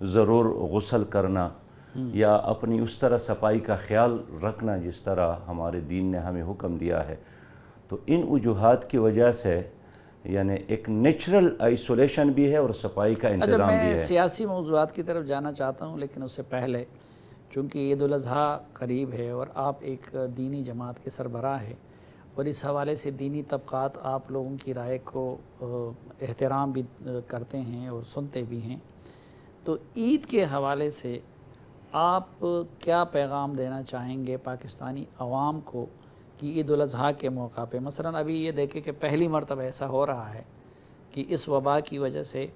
ضرور غسل کرنا یا اپنی اس طرح صفائی کا خیال رکھنا جس طرح ہمارے دین نے ہمیں حکم دیا ہے، تو ان وجوہات کی وجہ سے یعنی ایک نیچرل آئسولیشن بھی ہے اور صفائی کا انتظام بھی میں ہے۔ سیاسی موضوعات کی طرف جانا چاہتا ہوں، لیکن اس سے پہلے چونکہ عید الاضحیٰ قریب ہے اور آپ ایک دینی جماعت کے سربراہ ہیں اور اس حوالے سے دینی طبقات آپ لوگوں کی رائے کو احترام بھی کرتے ہیں اور سنتے بھی ہیں، تو عید کے حوالے سے آپ کیا پیغام دینا چاہیں گے پاکستانی عوام کو کہ عید الاضحیٰ کے موقع پہ مثلاً ابھی یہ دیکھیں کہ پہلی مرتبہ ایسا ہو رہا ہے کہ اس وبا کی وجہ سے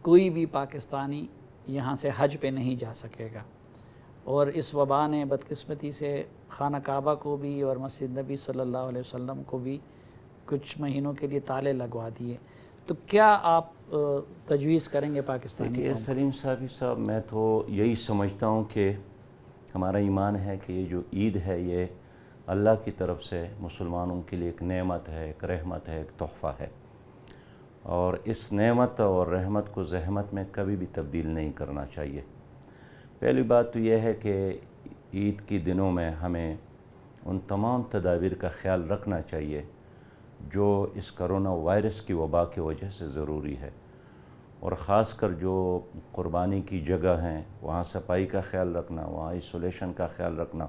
کوئی بھی پاکستانی یہاں سے حج پہ نہیں جا سکے گا، اور اس وبا نے بدقسمتی سے خانہ کعبہ کو بھی اور مسجد نبی صلی اللہ علیہ وسلم کو بھی کچھ مہینوں کے لیے تالے لگوا دیے، تو کیا آپ تجویز کریں گے پاکستانی دیکھیے سلیم صاحب، میں تو یہی سمجھتا ہوں کہ ہمارا ایمان ہے کہ یہ جو عید ہے یہ اللہ کی طرف سے مسلمانوں کے لیے ایک نعمت ہے، ایک رحمت ہے، ایک تحفہ ہے، اور اس نعمت اور رحمت کو زحمت میں کبھی بھی تبدیل نہیں کرنا چاہیے۔ پہلی بات تو یہ ہے کہ عید کے دنوں میں ہمیں ان تمام تدابیر کا خیال رکھنا چاہیے جو اس کرونا وائرس کی وبا کی وجہ سے ضروری ہے، اور خاص کر جو قربانی کی جگہ ہیں وہاں صفائی کا خیال رکھنا، وہاں آئسولیشن کا خیال رکھنا،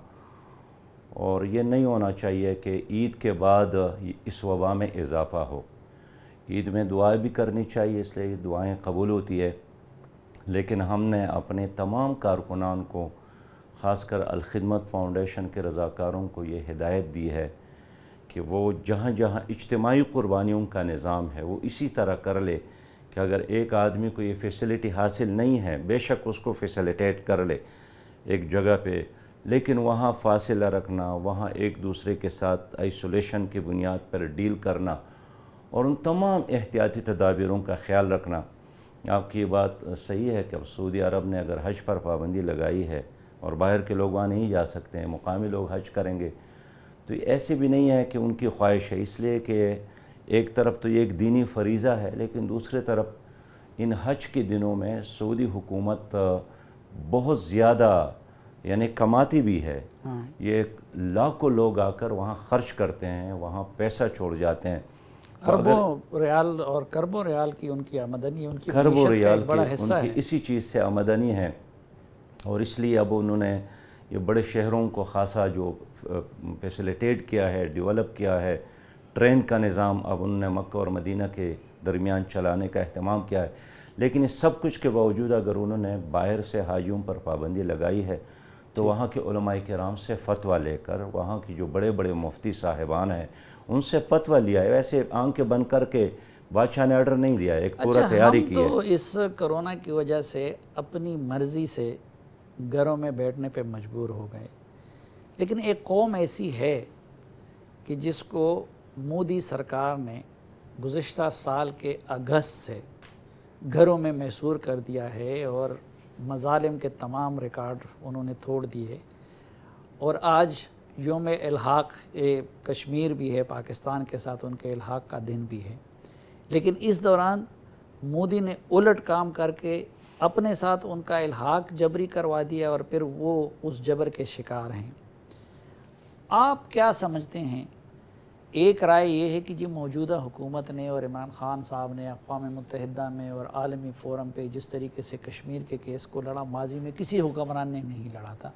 اور یہ نہیں ہونا چاہیے کہ عید کے بعد اس وبا میں اضافہ ہو۔ عید میں دعائیں بھی کرنی چاہیے، اس لیے دعائیں قبول ہوتی ہے، لیکن ہم نے اپنے تمام کارکنان کو خاص کر الخدمت فاؤنڈیشن کے رضاکاروں کو یہ ہدایت دی ہے کہ وہ جہاں جہاں اجتماعی قربانیوں کا نظام ہے وہ اسی طرح کر لے کہ اگر ایک آدمی کو یہ فیسلٹی حاصل نہیں ہے بے شک اس کو فیسلیٹیٹ کر لے ایک جگہ پہ، لیکن وہاں فاصلہ رکھنا، وہاں ایک دوسرے کے ساتھ آئسولیشن کی بنیاد پر ڈیل کرنا اور ان تمام احتیاطی تدابیروں کا خیال رکھنا۔ آپ کی یہ بات صحیح ہے کہ اب سعودی عرب نے اگر حج پر پابندی لگائی ہے اور باہر کے لوگ وہاں نہیں جا سکتے ہیں، مقامی لوگ حج کریں گے، تو یہ ایسے بھی نہیں ہے کہ ان کی خواہش ہے، اس لیے کہ ایک طرف تو یہ ایک دینی فریضہ ہے، لیکن دوسرے طرف ان حج کے دنوں میں سعودی حکومت بہت زیادہ یعنی کماتی بھی ہے۔ یہ لاکھوں لوگ آ کر وہاں خرچ کرتے ہیں، وہاں پیسہ چھوڑ جاتے ہیں، اربوں ریال اور کربوں ریال کی ان کی آمدنی، ان کی کربوں معیشت کا ریال ایک بڑا کی حصہ ان کی ہے۔ اسی چیز سے آمدنی ہے، اور اس لیے اب انہوں نے یہ بڑے شہروں کو خاصا جو فیسلیٹیٹ کیا ہے، ڈیولپ کیا ہے، ٹرین کا نظام اب انہوں نے مکہ اور مدینہ کے درمیان چلانے کا اہتمام کیا ہے، لیکن اس سب کچھ کے باوجود اگر انہوں نے باہر سے حاجیوں پر پابندی لگائی ہے تو وہاں کے علماء کرام سے فتویٰ لے کر، وہاں کی جو بڑے بڑے مفتی صاحبان ہیں ان سے فتویٰ لیا ہے، ویسے آنکھیں بند کر کے بادشاہ نے آرڈر نہیں دیا ہے، ایک پورا تیاری کی ہے۔ ہم تو اس کرونا کی وجہ سے اپنی مرضی سے گھروں میں بیٹھنے پہ مجبور ہو گئے، لیکن ایک قوم ایسی ہے کہ جس کو مودی سرکار نے گزشتہ سال کے اگست سے گھروں میں محصور کر دیا ہے اور مظالم کے تمام ریکارڈ انہوں نے توڑ دیے، اور آج یوم الحاق کشمیر بھی ہے، پاکستان کے ساتھ ان کے الحاق کا دن بھی ہے، لیکن اس دوران مودی نے الٹ کام کر کے اپنے ساتھ ان کا الحاق جبری کروا دیا اور پھر وہ اس جبر کے شکار ہیں۔ آپ کیا سمجھتے ہیں؟ ایک رائے یہ ہے کہ جی موجودہ حکومت نے اور عمران خان صاحب نے اقوام متحدہ میں اور عالمی فورم پہ جس طریقے سے کشمیر کے کیس کو لڑا، ماضی میں کسی حکمران نے نہیں لڑا تھا۔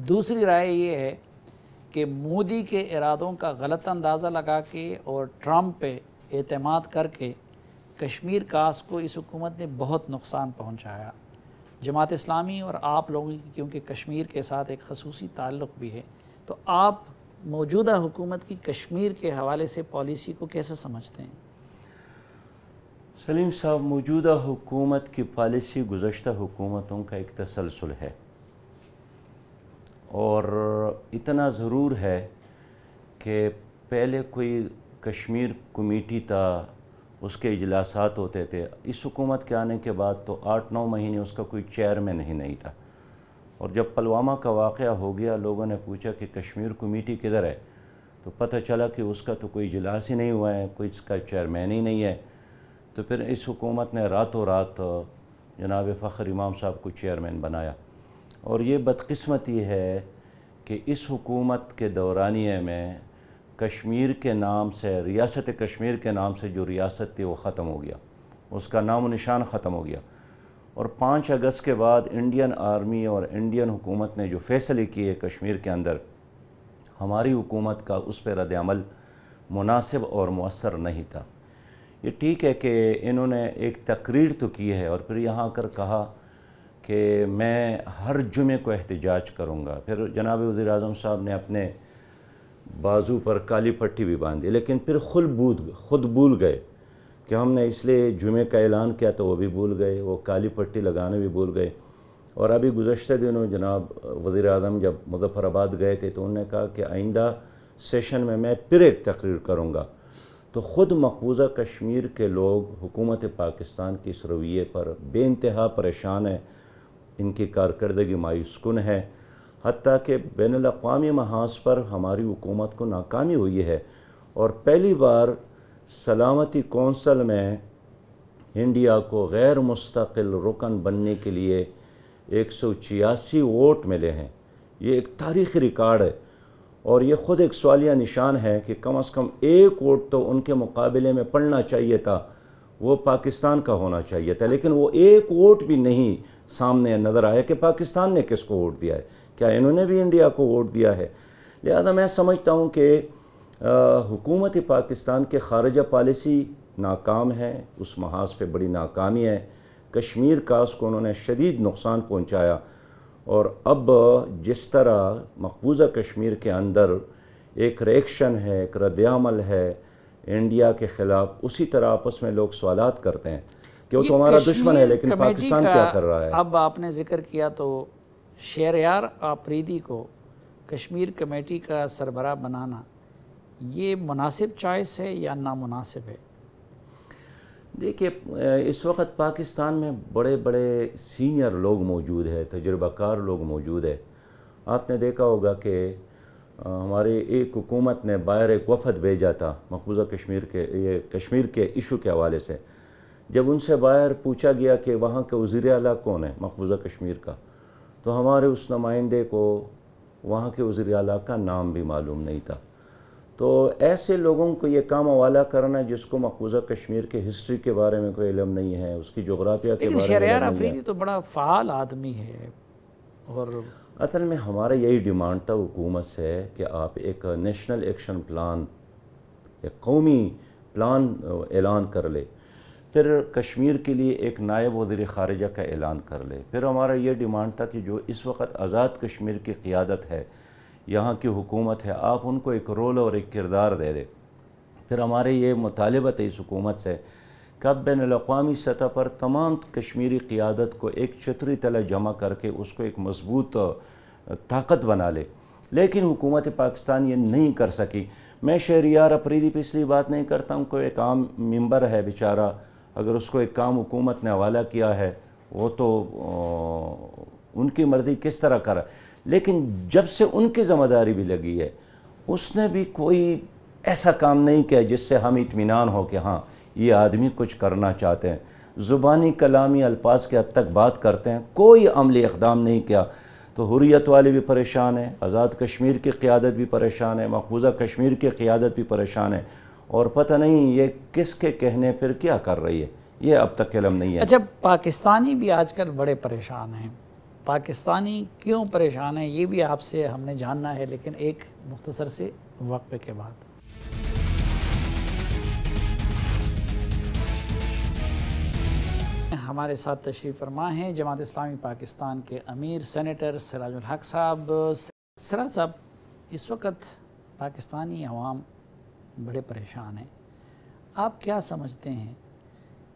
دوسری رائے یہ ہے کہ مودی کے ارادوں کا غلط اندازہ لگا کے اور ٹرمپ پہ اعتماد کر کے کشمیر کاس کو اس حکومت نے بہت نقصان پہنچایا۔ جماعت اسلامی اور آپ لوگوں کی کیونکہ کشمیر کے ساتھ ایک خصوصی تعلق بھی ہے، تو آپ موجودہ حکومت کی کشمیر کے حوالے سے پالیسی کو کیسے سمجھتے ہیں؟ سلیم صاحب، موجودہ حکومت کی پالیسی گزشتہ حکومتوں کا ایک تسلسل ہے، اور اتنا ضرور ہے کہ پہلے کوئی کشمیر کمیٹی تھا، اس کے اجلاسات ہوتے تھے، اس حکومت کے آنے کے بعد تو 8-9 مہینے اس کا کوئی چیئرمین ہی نہیں تھا، اور جب پلوامہ کا واقعہ ہو گیا لوگوں نے پوچھا کہ کشمیر کمیٹی کدھر ہے، تو پتہ چلا کہ اس کا تو کوئی اجلاس ہی نہیں ہوا ہے، کوئی اس کا چیئرمین ہی نہیں ہے۔ تو پھر اس حکومت نے راتوں رات جناب فخر امام صاحب کو چیئرمین بنایا، اور یہ بدقسمتی ہے کہ اس حکومت کے دورانیے میں کشمیر کے نام سے، ریاست کشمیر کے نام سے جو ریاست تھی وہ ختم ہو گیا، اس کا نام و نشان ختم ہو گیا۔ اور 5 اگست کے بعد انڈین آرمی اور انڈین حکومت نے جو فیصلے کیے کشمیر کے اندر، ہماری حکومت کا اس پہ رد عمل مناسب اور مؤثر نہیں تھا۔ یہ ٹھیک ہے کہ انہوں نے ایک تقریر تو کی ہے اور پھر یہاں کر کہا کہ میں ہر جمعے کو احتجاج کروں گا، پھر جناب وزیر اعظم صاحب نے اپنے بازو پر کالی پٹی بھی باندھی، لیکن پھر خود بھول گئے کہ ہم نے اس لیے جمعے کا اعلان کیا، تو وہ بھی بھول گئے، وہ کالی پٹی لگانے بھی بھول گئے۔ اور ابھی گزشتہ دنوں جناب وزیر اعظم جب مظفر آباد گئے تھے تو انہوں نے کہا کہ آئندہ سیشن میں پھر ایک تقریر کروں گا۔ تو خود مقبوضہ کشمیر کے لوگ حکومت پاکستان کی اس رویے پر بے انتہا پریشان ہیں، ان کی کارکردگی مایوس کن ہے، حتیٰ کہ بین الاقوامی محاذ پر ہماری حکومت کو ناکامی ہوئی ہے، اور پہلی بار سلامتی کونسل میں انڈیا کو غیر مستقل رکن بننے کے لیے 186 ووٹ ملے ہیں۔ یہ ایک تاریخی ریکارڈ ہے، اور یہ خود ایک سوالیہ نشان ہے کہ کم از کم ایک ووٹ تو ان کے مقابلے میں پڑنا چاہیے تھا، وہ پاکستان کا ہونا چاہیے تھا، لیکن وہ ایک ووٹ بھی نہیں سامنے نظر آیا کہ پاکستان نے کس کو ووٹ دیا ہے، کیا انہوں نے بھی انڈیا کو ووٹ دیا ہے؟ لہذا میں سمجھتا ہوں کہ حکومت پاکستان کے خارجہ پالیسی ناکام ہے، اس محاذ پہ بڑی ناکامی ہے، کشمیر کا اس کو انہوں نے شدید نقصان پہنچایا، اور اب جس طرح مقبوضہ کشمیر کے اندر ایک ریئیکشن ہے، ایک رد عمل ہے انڈیا کے خلاف، اسی طرح آپس میں لوگ سوالات کرتے ہیں کہ وہ تو ہمارا دشمن ہے، لیکن پاکستان کیا کر رہا ہے؟ اب آپ نے ذکر کیا تو شہریار آفریدی کو کشمیر کمیٹی کا سربراہ بنانا یہ مناسب چوائس ہے یا نامناسب ہے؟ دیکھیے اس وقت پاکستان میں بڑے بڑے سینئر لوگ موجود ہیں، تجربہ کار لوگ موجود ہیں۔ آپ نے دیکھا ہوگا کہ ہماری ایک حکومت نے باہر ایک وفد بھیجا تھا مقبوضہ کشمیر کے ایشو کے حوالے سے۔ جب ان سے باہر پوچھا گیا کہ وہاں کے وزیر اعلیٰ کون ہے مقبوضہ کشمیر کا، تو ہمارے اس نمائندے کو وہاں کے وزیر اعلیٰ کا نام بھی معلوم نہیں تھا۔ تو ایسے لوگوں کو یہ کام حوالہ کرنا جس کو مقبوضہ کشمیر کے ہسٹری کے بارے میں کوئی علم نہیں ہے، اس کی جغرافیہ کے بارے میں شہریار آفریدی تو بڑا فعال آدمی ہے، اور اصل میں ہمارا یہی ڈیمانڈ تھا حکومت سے کہ آپ ایک نیشنل ایکشن پلان، ایک قومی پلان اعلان کر لے، پھر کشمیر کے لیے ایک نائب وزیر خارجہ کا اعلان کر لے۔ پھر ہمارا یہ ڈیمانڈ تھا کہ جو اس وقت آزاد کشمیر کی قیادت ہے، یہاں کی حکومت ہے، آپ ان کو ایک رول اور ایک کردار دے دے۔ پھر ہمارے یہ مطالبہ ہے اس حکومت سے کہ اب بین الاقوامی سطح پر تمام کشمیری قیادت کو ایک چھتری تلے جمع کر کے اس کو ایک مضبوط طاقت بنا لے، لیکن حکومت پاکستان یہ نہیں کر سکی۔ میں شہریار آفریدی پہ اس لیے بات نہیں کرتا ہوں، کوئی ایک عام ممبر ہے بیچارہ، اگر اس کو ایک کام حکومت نے حوالہ کیا ہے وہ تو ان کی مرضی کس طرح کرا، لیکن جب سے ان کی ذمہ داری بھی لگی ہے اس نے بھی کوئی ایسا کام نہیں کیا جس سے ہم اطمینان ہو کہ ہاں یہ آدمی کچھ کرنا چاہتے ہیں۔ زبانی کلامی الفاظ کے حد تک بات کرتے ہیں، کوئی عملی اقدام نہیں کیا۔ تو حریت والے بھی پریشان ہیں، آزاد کشمیر کی قیادت بھی پریشان ہے، مقبوضہ کشمیر کی قیادت بھی پریشان ہے، اور پتہ نہیں یہ کس کے کہنے پھر کیا کر رہی ہے، یہ اب تک علم نہیں ہے۔ اچھا، پاکستانی بھی آج کل بڑے پریشان ہیں، پاکستانی کیوں پریشان ہیں یہ بھی آپ سے ہم نے جاننا ہے، لیکن ایک مختصر سے وقفے کے بعد۔ ہمارے ساتھ تشریف فرما ہیں جماعت اسلامی پاکستان کے امیر سینیٹر سراج الحق صاحب۔ سراج صاحب، اس وقت پاکستانی عوام بڑے پریشان ہیں، آپ کیا سمجھتے ہیں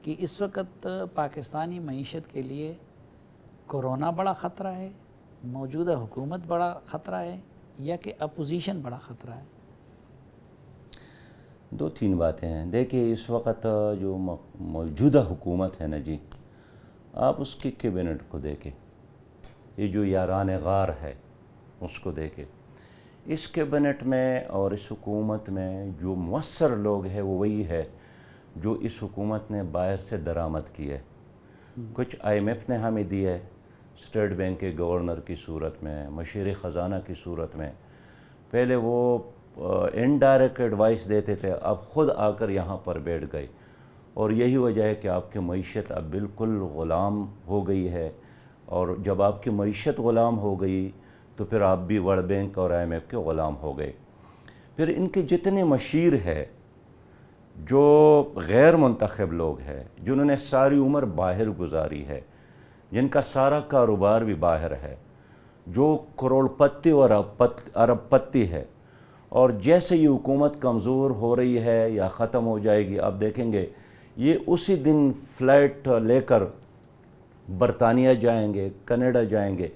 کہ اس وقت پاکستانی معیشت کے لیے کورونا بڑا خطرہ ہے، موجودہ حکومت بڑا خطرہ ہے، یا کہ اپوزیشن بڑا خطرہ ہے؟ دو تین باتیں ہیں۔ دیکھیے اس وقت جو موجودہ حکومت ہے نا جی، آپ اس کی کیبنٹ کو دیکھیں، یہ جو یاران غار ہے اس کو دیکھیں، اس کیبنٹ میں اور اس حکومت میں جو مؤثر لوگ ہیں وہ وہی ہے جو اس حکومت نے باہر سے درآمد کی ہے۔ کچھ IMF نے ہمیں دی ہے اسٹیٹ بینک کے گورنر کی صورت میں، مشیر خزانہ کی صورت میں. پہلے وہ انڈائریکٹ ایڈوائس دیتے تھے، اب خود آ کر یہاں پر بیٹھ گئے. اور یہی وجہ ہے کہ آپ کی معیشت اب بالکل غلام ہو گئی ہے. اور جب آپ کی معیشت غلام ہو گئی تو پھر آپ بھی ورلڈ بینک اور IMF کے غلام ہو گئے. پھر ان کے جتنے مشیر ہے جو غیر منتخب لوگ ہیں، جنہوں نے ساری عمر باہر گزاری ہے، جن کا سارا کاروبار بھی باہر ہے، جو کروڑ پتی اور ارب پتی ہے، اور جیسے یہ حکومت کمزور ہو رہی ہے یا ختم ہو جائے گی، آپ دیکھیں گے یہ اسی دن فلائٹ لے کر برطانیہ جائیں گے، کینیڈا جائیں گے.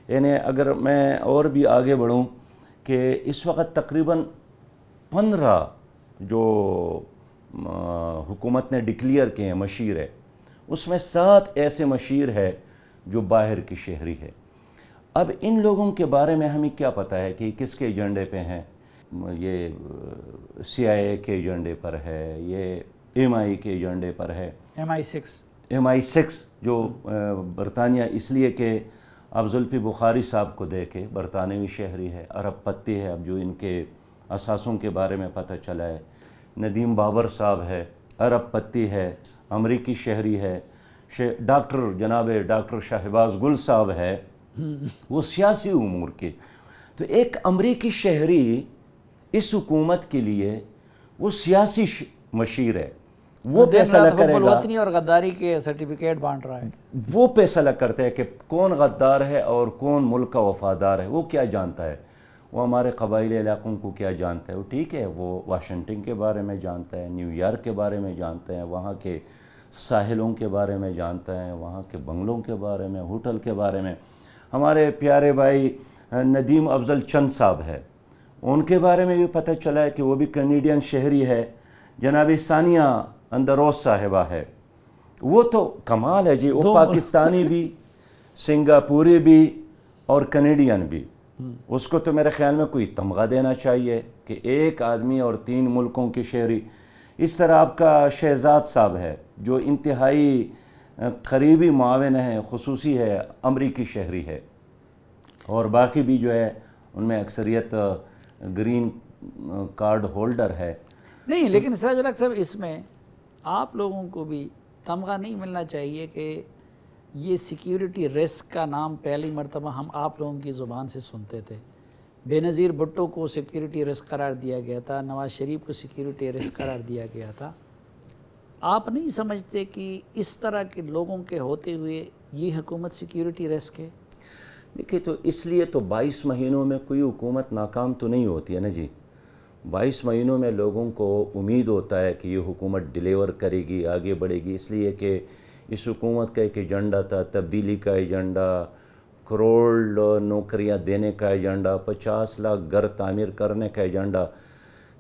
یعنی اگر میں اور بھی آگے بڑھوں کہ اس وقت تقریباً 15 جو حکومت نے ڈکلیئر کیے ہیں مشیر ہے، اس میں 7 ایسے مشیر ہے جو باہر کی شہری ہے. اب ان لوگوں کے بارے میں ہمیں کیا پتہ ہے کہ کس کے ایجنڈے پہ ہیں؟ یہ CIA کے ایجنڈے پر ہے، یہ MI کے ایجنڈے پر ہے، MI6 جو برطانیہ، اس لیے کہ اب زلفی بخاری صاحب کو دیکھے، برطانوی شہری ہے، ارب پتی ہے، اب جو ان کے اثاثوں کے بارے میں پتہ چلا ہے. ندیم بابر صاحب ہے، ارب پتی ہے، امریکی شہری ہے. جناب ڈاکٹر شہباز گل صاحب ہے، وہ سیاسی امور کے. تو ایک امریکی شہری اس حکومت کے لیے وہ سیاسی مشیر ہے، وہ فیصلہ کرے گا، اور غداری کے سرٹیفکیٹ بانٹ رہا ہے. وہ فیصلہ کرتا ہے کہ کون غدار ہے اور کون ملک کا وفادار ہے. وہ کیا جانتا ہے؟ وہ ہمارے قبائلی علاقوں کو کیا جانتا ہے؟ وہ ٹھیک ہے، وہ واشنگٹن کے بارے میں جانتا ہے، نیو یارک کے بارے میں جانتا ہے، وہاں کے ساحلوں کے بارے میں جانتا ہے، وہاں کے بنگلوں کے بارے میں، ہوٹل کے بارے میں. ہمارے پیارے بھائی ندیم افضل چند صاحب ہے، ان کے بارے میں بھی پتہ چلا ہے کہ وہ بھی کینیڈین شہری ہے. جناب ثانیہ اندروس صاحبہ ہے، وہ تو کمال ہے جی، وہ پاکستانی بھی، سنگاپوری بھی اور کینیڈین بھی. اس کو تو میرے خیال میں کوئی تمغہ دینا چاہیے کہ ایک آدمی اور 3 ملکوں کی شہری. اس طرح آپ کا شہزاد صاحب ہے جو انتہائی قریبی معاون ہے، خصوصی ہے، امریکی شہری ہے. اور باقی بھی جو ہے ان میں اکثریت گرین کارڈ ہولڈر ہے. نہیں، لیکن سراج الحق صاحب، اس میں آپ لوگوں کو بھی تمغہ نہیں ملنا چاہیے کہ یہ سیکیورٹی رسک کا نام پہلی مرتبہ ہم آپ لوگوں کی زبان سے سنتے تھے. بے نظیر بھٹو کو سیکیورٹی رسک قرار دیا گیا تھا، نواز شریف کو سیکیورٹی رسک قرار دیا گیا تھا. آپ نہیں سمجھتے کہ اس طرح کے لوگوں کے ہوتے ہوئے یہ حکومت سیکیورٹی رسک ہے؟ دیکھیے، تو اس لیے تو 22 مہینوں میں کوئی حکومت ناکام تو نہیں ہوتی ہے نا جی. 22 مہینوں میں لوگوں کو امید ہوتا ہے کہ یہ حکومت ڈیلیور کرے گی، آگے بڑھے گی، اس لیے کہ اس حکومت کا ایک ایجنڈا تھا، تبدیلی کا ایجنڈا، کروڑ نوکریاں دینے کا ایجنڈا، 50 لاکھ گھر تعمیر کرنے کا ایجنڈا.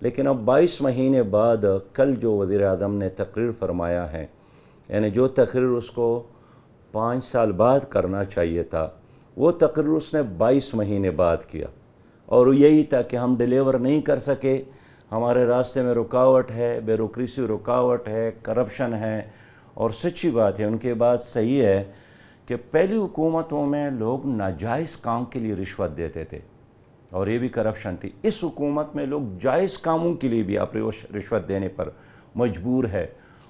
لیکن اب 22 مہینے بعد کل جو وزیر اعظم نے تقریر فرمایا ہے، یعنی جو تقریر اس کو 5 سال بعد کرنا چاہیے تھا، وہ تقریر اس نے 22 مہینے بعد کیا. اور یہی تھا کہ ہم ڈیلیور نہیں کر سکے، ہمارے راستے میں رکاوٹ ہے، بیوروکریسی رکاوٹ ہے، کرپشن ہے. اور سچی بات ہے، ان کی بات صحیح ہے کہ پہلی حکومتوں میں لوگ ناجائز کام کے لیے رشوت دیتے تھے اور یہ بھی کرپشن تھی. اس حکومت میں لوگ جائز کاموں کے لیے بھی آپ رشوت دینے پر مجبور ہے.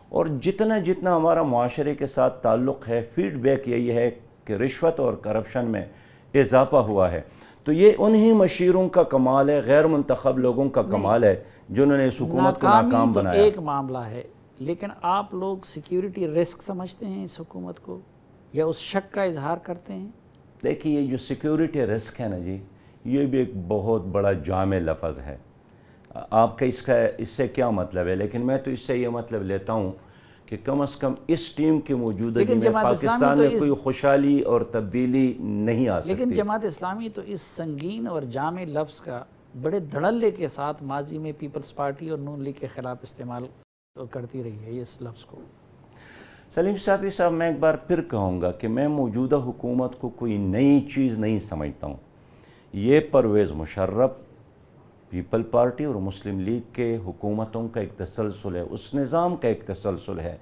اور جتنا ہمارا معاشرے کے ساتھ تعلق ہے، فیڈ بیک یہی ہے کہ رشوت اور کرپشن میں اضافہ ہوا ہے. تو یہ انہی مشیروں کا کمال ہے، غیر منتخب لوگوں کا کمال ہے جنہوں نے اس حکومت کو ناکام بنایا. ایک معاملہ ہے، لیکن آپ لوگ سیکیورٹی رسک سمجھتے ہیں اس حکومت کو یا اس شک کا اظہار کرتے ہیں؟ دیکھیے، یہ جو سیکیورٹی رسک ہے نا جی، یہ بھی ایک بہت بڑا جامع لفظ ہے. آپ کا اس سے کیا مطلب ہے؟ لیکن میں تو اس سے یہ مطلب لیتا ہوں کہ کم از کم اس ٹیم کی موجودگی میں پاکستان میں کوئی خوشحالی اور تبدیلی نہیں آ سکتی. لیکن جماعت اسلامی تو اس سنگین اور جامع لفظ کا بڑے دھڑلے کے ساتھ ماضی میں پیپلز پارٹی اور نون لیگ کے خلاف استعمال کرتی رہی ہے اس لفظ کو. سلیم صاحب، میں ایک بار پھر کہوں گا کہ میں موجودہ حکومت کو کوئی نئی چیز نہیں سمجھتا ہوں. یہ پرویز مشرف، پیپل پارٹی اور مسلم لیگ کے حکومتوں کا ایک تسلسل ہے، اس نظام کا ایک تسلسل ہے.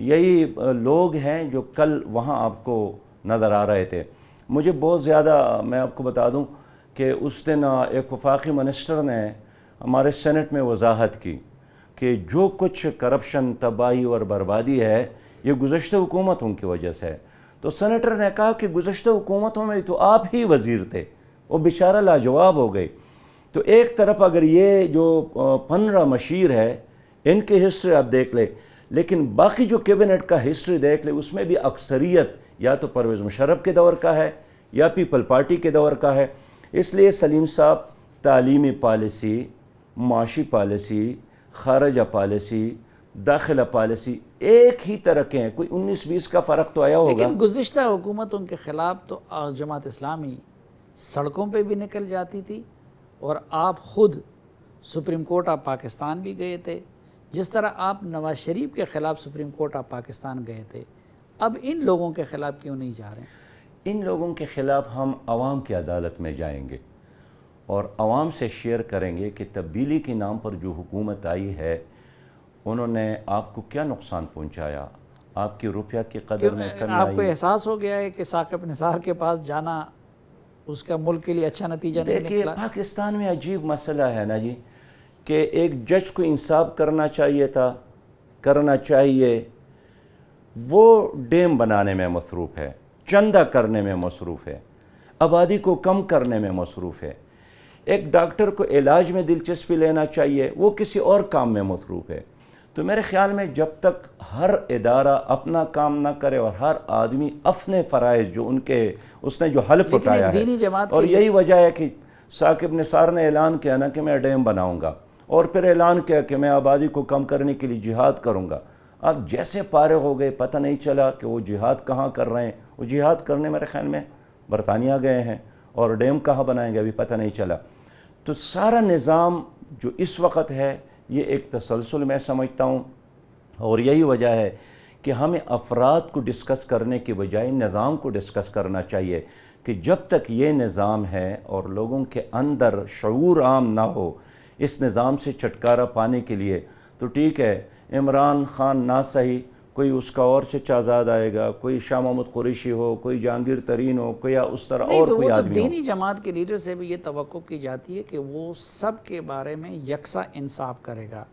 یہی لوگ ہیں جو کل وہاں آپ کو نظر آ رہے تھے۔ مجھے بہت زیادہ، میں آپ کو بتا دوں کہ اس دن ایک وفاقی منسٹر نے ہمارے سینٹ میں وضاحت کی کہ جو کچھ کرپشن، تباہی اور بربادی ہے یہ گزشتہ حکومتوں کی وجہ سے ہے۔ تو سینیٹر نے کہا کہ گزشتہ حکومتوں میں تو آپ ہی وزیر تھے، وہ بیچارہ لاجواب ہو گئی۔ تو ایک طرف اگر یہ جو 15 مشیر ہے ان کی ہسٹری آپ دیکھ لیں، لیکن باقی جو کیبنٹ کا ہسٹری دیکھ لیں اس میں بھی اکثریت یا تو پرویز مشرف کے دور کا ہے یا پیپل پارٹی کے دور کا ہے۔ اس لیے سلیم صاحب تعلیمی پالیسی، معاشی پالیسی، خارجہ پالیسی، داخلہ پالیسی ایک ہی طرح کے ہیں، کوئی 19-20 کا فرق تو آیا ہوگا۔ لیکن گزشتہ حکومتوں کے خلاف تو جماعت اسلامی سڑکوں پہ بھی نکل جاتی تھی، اور آپ خود سپریم کورٹ آف پاکستان بھی گئے تھے، جس طرح آپ نواز شریف کے خلاف سپریم کورٹ آف پاکستان گئے تھے۔ اب ان لوگوں کے خلاف کیوں نہیں جا رہے ہیں؟ ان لوگوں کے خلاف ہم عوام کی عدالت میں جائیں گے اور عوام سے شیئر کریں گے کہ تبدیلی کے نام پر جو حکومت آئی ہے انہوں نے آپ کو کیا نقصان پہنچایا، آپ کی روپیہ کی قدر میں کمی آئی۔ آپ کو احساس ہو گیا ہے کہ ثاقب نثار کے پاس جانا اس کا ملک کے لیے اچھا نتیجہ نہیں دیکھیے نکلا؟ پاکستان میں عجیب مسئلہ ہے نا جی، کہ ایک جج کو انصاف کرنا چاہیے تھا، کرنا چاہیے، وہ ڈیم بنانے میں مصروف ہے، چندہ کرنے میں مصروف ہے، آبادی کو کم کرنے میں مصروف ہے۔ ایک ڈاکٹر کو علاج میں دلچسپی لینا چاہیے، وہ کسی اور کام میں مصروف ہے۔ تو میرے خیال میں جب تک ہر ادارہ اپنا کام نہ کرے اور ہر آدمی اپنے فرائض جو اس نے جو حلف اٹھایا ہے، اور یہی وجہ ہے کہ ثاقب نثار نے اعلان کیا نا کہ میں ڈیم بناؤں گا، اور پھر اعلان کیا کہ میں آبادی کو کم کرنے کے لیے جہاد کروں گا۔ اب جیسے فارغ ہو گئے، پتہ نہیں چلا کہ وہ جہاد کہاں کر رہے ہیں۔ وہ جہاد کرنے میرے خیال میں برطانیہ گئے ہیں، اور ڈیم کہاں بنائیں گے ابھی پتہ نہیں چلا۔ تو سارا نظام جو اس وقت ہے یہ ایک تسلسل میں سمجھتا ہوں، اور یہی وجہ ہے کہ ہمیں افراد کو ڈسکس کرنے کے بجائے نظام کو ڈسکس کرنا چاہیے، کہ جب تک یہ نظام ہے اور لوگوں کے اندر شعور عام نہ ہو اس نظام سے چھٹکارا پانے کے لیے، تو ٹھیک ہے عمران خان نہ صحیح، کوئی اس کا اور چچا زاد آئے گا، کوئی شاہ محمود قریشی ہو، کوئی جہانگیر ترین ہو، کوئی اس طرح اور کوئی آدمی ہو۔ دینی جماعت کے لیڈر سے بھی یہ توقع کی جاتی ہے کہ وہ سب کے بارے میں یکساں انصاف کرے گا۔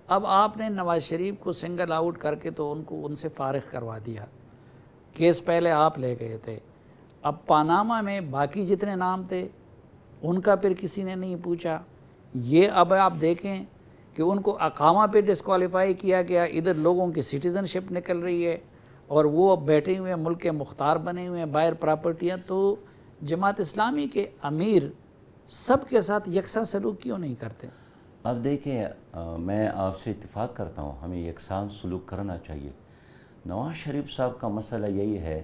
اب آپ نے نواز شریف کو سنگل آؤٹ کر کے تو ان سے فارغ کروا دیا، کیس پہلے آپ لے گئے تھے۔ اب پاناما میں باقی جتنے نام تھے ان کا پھر کسی نے نہیں پوچھا۔ یہ اب آپ دیکھیں کہ ان کو اقامہ پہ ڈسکوالیفائی کیا گیا، ادھر لوگوں کی سٹیزن شپ نکل رہی ہے، اور وہ بیٹھے ہوئے ہیں ملک کے مختار بنے ہوئے ہیں، باہر پراپرٹیاں۔ تو جماعت اسلامی کے امیر سب کے ساتھ یکساں سلوک کیوں نہیں کرتے؟ اب دیکھیں، میں آپ سے اتفاق کرتا ہوں، ہمیں یکساں سلوک کرنا چاہیے۔ نواز شریف صاحب کا مسئلہ یہی ہے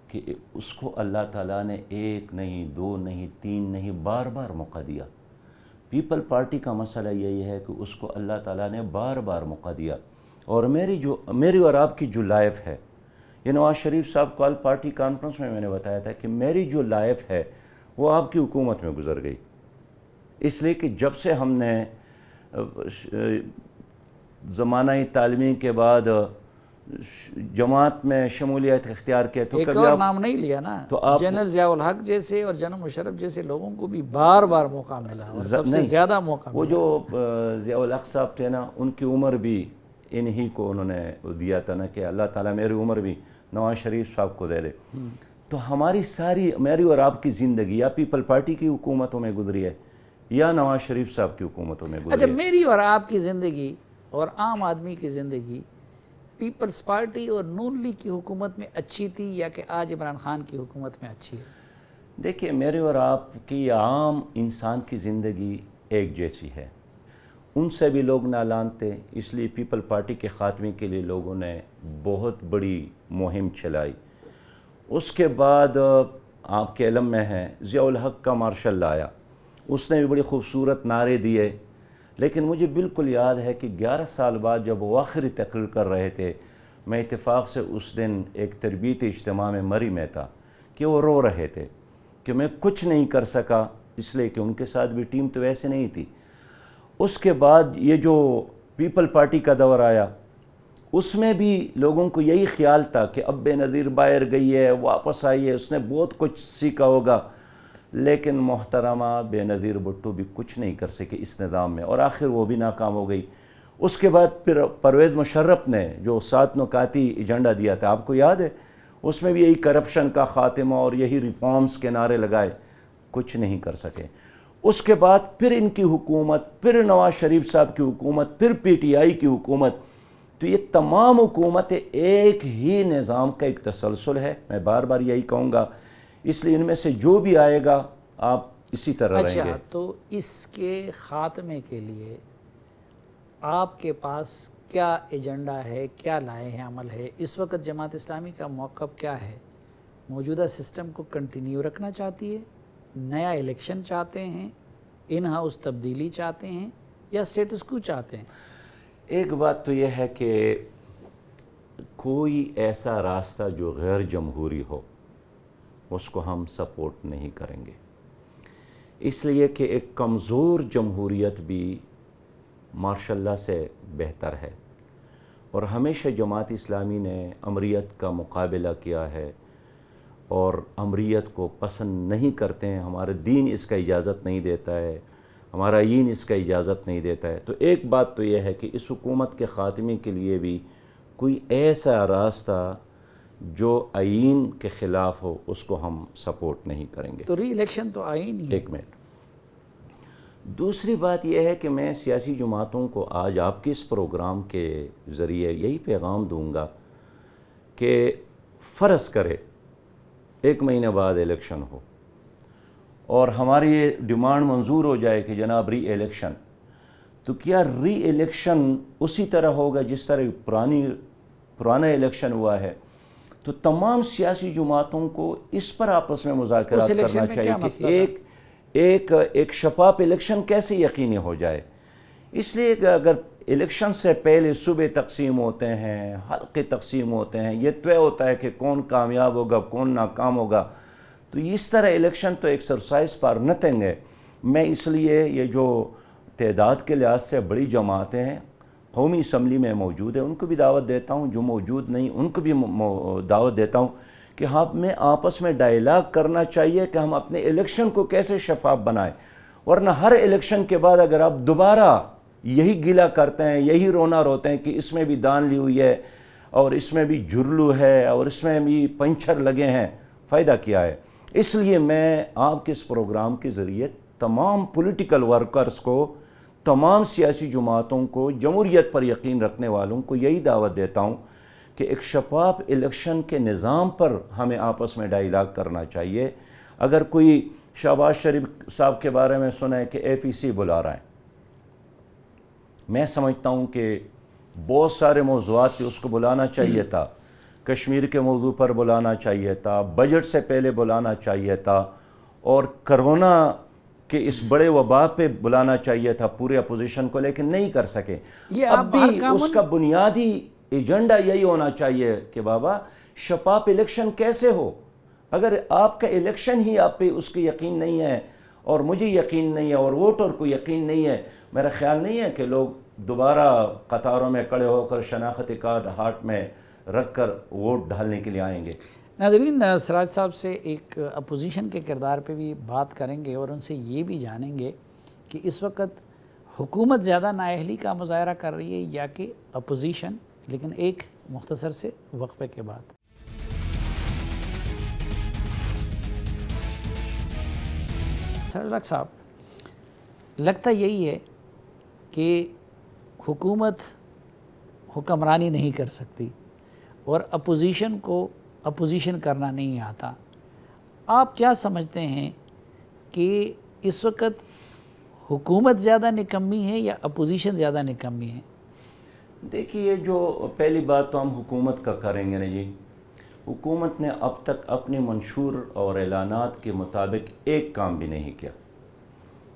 کہ اس کو اللہ تعالیٰ نے 1 نہیں 2 نہیں 3 نہیں بار بار موقع دیا۔ پیپل پارٹی کا مسئلہ یہی ہے کہ اس کو اللہ تعالیٰ نے بار بار موقع دیا، اور میری اور آپ کی جو لائف ہے، یہ نواز شریف صاحب کو پارٹی کانفرنس میں نے بتایا تھا کہ میری جو لائف ہے وہ آپ کی حکومت میں گزر گئی، اس لیے کہ جب سے ہم نے زمانہ تعلیمی کے بعد جماعت میں شمولیت اختیار کیا تو ایک کبھی اور آپ نام نہیں لیا نا، تو آپ جنرل ضیاء الحق جیسے اور جنرل مشرف جیسے لوگوں کو بھی بار بار موقع ملا، اور سب سے زیادہ موقع وہ ملا۔ جو ضیاء الحق صاحب تھے نا، ان کی عمر بھی انہی کو انہوں نے دیا تھا نا کہ اللہ تعالیٰ میری عمر بھی نواز شریف صاحب کو دے دے۔ تو ہماری ساری، میری اور آپ کی زندگی یا پیپل پارٹی کی حکومتوں میں گزری ہے یا نواز شریف صاحب کی حکومتوں میں گزری ہے۔ اچھا، میری اور آپ کی زندگی اور عام آدمی کی زندگی پیپلز پارٹی اور نون لیگ کی حکومت میں اچھی تھی یا کہ آج عمران خان کی حکومت میں اچھی ہے؟ دیکھیے، میرے اور آپ کی عام انسان کی زندگی ایک جیسی ہے، ان سے بھی لوگ نالان تھے، اس لیے پیپل پارٹی کے خاتمے کے لیے لوگوں نے بہت بڑی مہم چلائی۔ اس کے بعد آپ کے علم میں ہے ضیاء الحق کا مارشل آیا، اس نے بھی بڑی خوبصورت نعرے دیے، لیکن مجھے بالکل یاد ہے کہ 11 سال بعد جب وہ آخری تقریر کر رہے تھے، میں اتفاق سے اس دن ایک تربیتی اجتماع میں مری میں تھا کہ وہ رو رہے تھے کہ میں کچھ نہیں کر سکا، اس لیے کہ ان کے ساتھ بھی ٹیم تو ویسے نہیں تھی۔ اس کے بعد یہ جو پیپل پارٹی کا دور آیا، اس میں بھی لوگوں کو یہی خیال تھا کہ اب بے نظیر باہر گئی ہے، واپس آئی ہے، اس نے بہت کچھ سیکھا ہوگا، لیکن محترمہ بے نظیر بھٹو بھی کچھ نہیں کر سکے اس نظام میں، اور آخر وہ بھی ناکام ہو گئی۔ اس کے بعد پھر پرویز مشرف نے جو 7 نکاتی ایجنڈا دیا تھا، آپ کو یاد ہے، اس میں بھی یہی کرپشن کا خاتمہ اور یہی ریفارمز کے نعرے لگائے، کچھ نہیں کر سکے۔ اس کے بعد پھر ان کی حکومت، پھر نواز شریف صاحب کی حکومت، پھر پی ٹی آئی کی حکومت، تو یہ تمام حکومتیں ایک ہی نظام کا ایک تسلسل ہے، میں بار بار یہی کہوں گا، اس لیے ان میں سے جو بھی آئے گا آپ اسی طرح رہیں گے۔ اچھا، تو اس کے خاتمے کے لیے آپ کے پاس کیا ایجنڈا ہے، کیا لائے ہیں عمل ہے؟ اس وقت جماعت اسلامی کا موقف کیا ہے؟ موجودہ سسٹم کو کنٹینیو رکھنا چاہتی ہے، نیا الیکشن چاہتے ہیں، ان ہاؤس تبدیلی چاہتے ہیں، یا سٹیٹس کو چاہتے ہیں؟ ایک بات تو یہ ہے کہ کوئی ایسا راستہ جو غیر جمہوری ہو اس کو ہم سپورٹ نہیں کریں گے، اس لیے کہ ایک کمزور جمہوریت بھی ماشاء اللہ سے بہتر ہے، اور ہمیشہ جماعت اسلامی نے امریت کا مقابلہ کیا ہے اور امریت کو پسند نہیں کرتے ہیں، ہمارا دین اس کا اجازت نہیں دیتا ہے، ہمارا آئین اس کا اجازت نہیں دیتا ہے۔ تو ایک بات تو یہ ہے کہ اس حکومت کے خاتمے کے لیے بھی کوئی ایسا راستہ جو آئین کے خلاف ہو اس کو ہم سپورٹ نہیں کریں گے۔ تو ری الیکشن تو آئین ہی ہے۔ ایک منٹ، دوسری بات یہ ہے کہ میں سیاسی جماعتوں کو آج آپ کے اس پروگرام کے ذریعے یہی پیغام دوں گا کہ فرض کرے 1 مہینے بعد الیکشن ہو اور ہماری یہ ڈیمانڈ منظور ہو جائے کہ جناب ری الیکشن، تو کیا ری الیکشن اسی طرح ہوگا جس طرح پرانا الیکشن ہوا ہے؟ تو تمام سیاسی جماعتوں کو اس پر آپس میں مذاکرات کرنا چاہیے کہ ایک شفاف الیکشن کیسے یقینی ہو جائے۔ اس لیے کہ اگر الیکشن سے پہلے صوبے تقسیم ہوتے ہیں، حلقے تقسیم ہوتے ہیں، یہ طے ہوتا ہے کہ کون کامیاب ہوگا کون ناکام ہوگا، تو اس طرح الیکشن تو ایکسرسائز فار نتھنگ ہے۔ میں اس لیے یہ جو تعداد کے لحاظ سے بڑی جماعتیں ہیں قومی اسمبلی میں موجود ہیں ان کو بھی دعوت دیتا ہوں، جو موجود نہیں ان کو بھی دعوت دیتا ہوں کہ ہمیں آپس میں ڈائیلاگ کرنا چاہیے کہ ہم اپنے الیکشن کو کیسے شفاف بنائیں، ورنہ ہر الیکشن کے بعد اگر آپ دوبارہ یہی گلہ کرتے ہیں، یہی رونا روتے ہیں کہ اس میں بھی دان لی ہوئی ہے اور اس میں بھی جرلو ہے اور اس میں بھی پنچر لگے ہیں، فائدہ کیا ہے؟ اس لیے میں آپ کے اس پروگرام کے ذریعے تمام پولیٹیکل ورکرز کو، تمام سیاسی جماعتوں کو، جمہوریت پر یقین رکھنے والوں کو یہی دعوت دیتا ہوں کہ ایک شفاف الیکشن کے نظام پر ہمیں آپس میں ڈائیلاگ کرنا چاہیے۔ اگر کوئی شہباز شریف صاحب کے بارے میں سنے کہ اے پی سی بلا رہا ہے، میں سمجھتا ہوں کہ بہت سارے موضوعات تھے، اس کو بلانا چاہیے تھا، کشمیر کے موضوع پر بلانا چاہیے تھا، بجٹ سے پہلے بلانا چاہیے تھا، اور کرونا کہ اس بڑے وبا پہ بلانا چاہیے تھا پورے اپوزیشن کو، لیکن نہیں کر سکے۔ اب بھی اس کا بنیادی ایجنڈا یہی ہونا چاہیے کہ بابا شفاف الیکشن کیسے ہو۔ اگر آپ کا الیکشن ہی آپ پہ اس کی یقین نہیں ہے اور مجھے یقین نہیں ہے اور ووٹر کو یقین نہیں ہے، میرا خیال نہیں ہے کہ لوگ دوبارہ قطاروں میں کھڑے ہو کر شناختی کارڈ ہاتھ میں رکھ کر ووٹ ڈالنے کے لیے آئیں گے۔ ناظرین، سراج صاحب سے ایک اپوزیشن کے کردار پہ بھی بات کریں گے اور ان سے یہ بھی جانیں گے کہ اس وقت حکومت زیادہ نااہلی کا مظاہرہ کر رہی ہے یا کہ اپوزیشن، لیکن ایک مختصر سے وقفے کے بعد۔ سراج صاحب، لگتا یہی ہے کہ حکومت حکمرانی نہیں کر سکتی اور اپوزیشن کو اپوزیشن کرنا نہیں آتا۔ آپ کیا سمجھتے ہیں کہ اس وقت حکومت زیادہ نکمی ہے یا اپوزیشن زیادہ نکمی ہے؟ دیکھیے، جو پہلی بات تو ہم حکومت کا کریں گے نا جی، حکومت نے اب تک اپنی منشور اور اعلانات کے مطابق ایک کام بھی نہیں کیا،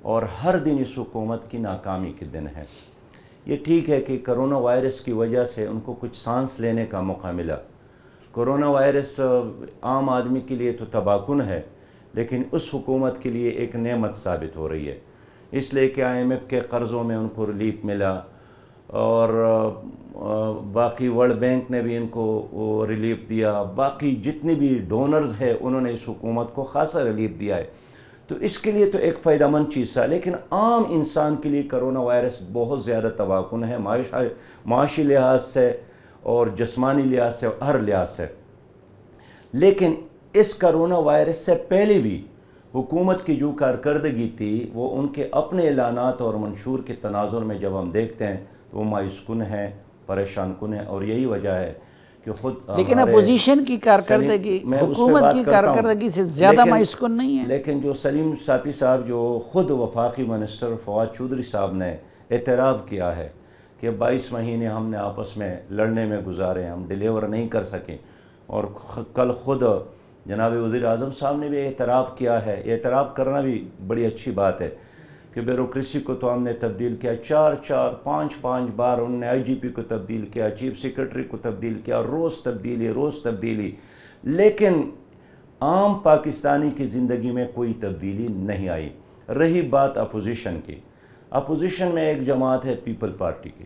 اور ہر دن اس حکومت کی ناکامی کے دن ہے۔ یہ ٹھیک ہے کہ کرونا وائرس کی وجہ سے ان کو کچھ سانس لینے کا موقع ملا۔ کرونا وائرس عام آدمی کے لیے تو تباہ کن ہے، لیکن اس حکومت کے لیے ایک نعمت ثابت ہو رہی ہے، اس لیے کہ IMF کے قرضوں میں ان کو ریلیف ملا، اور باقی ورلڈ بینک نے بھی ان کو ریلیف دیا، باقی جتنی بھی ڈونرز ہے انہوں نے اس حکومت کو خاصا ریلیف دیا ہے، تو اس کے لیے تو ایک فائدہ مند چیز تھا. لیکن عام انسان کے لیے کرونا وائرس بہت زیادہ تباہ کن ہے، معاشی لحاظ سے اور جسمانی لحاظ سے، ہر لحاظ سے. لیکن اس کرونا وائرس سے پہلے بھی حکومت کی جو کارکردگی تھی وہ ان کے اپنے اعلانات اور منشور کے تناظر میں جب ہم دیکھتے ہیں تو وہ مایوس کن ہے، پریشان کن ہے. اور یہی وجہ ہے کہ خود لیکن اپوزیشن کی کارکردگی حکومت کی کارکردگی سے زیادہ مایوس کن نہیں ہے. لیکن جو سلیم ساپی صاحب، جو خود وفاقی منسٹر فواد چودھری صاحب نے اعتراف کیا ہے کہ 22 مہینے ہم نے آپس میں لڑنے میں گزارے، ہم ڈیلیور نہیں کر سکیں. اور کل خود جناب وزیر اعظم صاحب نے بھی اعتراف کیا ہے. اعتراف کرنا بھی بڑی اچھی بات ہے کہ بیوروکریسی کو تو ہم نے تبدیل کیا، 4-5 بار انہوں نے آئی جی پی کو تبدیل کیا، چیف سیکرٹری کو تبدیل کیا، روز تبدیلی. لیکن عام پاکستانی کی زندگی میں کوئی تبدیلی نہیں آئی. رہی بات اپوزیشن کی، اپوزیشن میں ایک جماعت ہے پیپل پارٹی کی.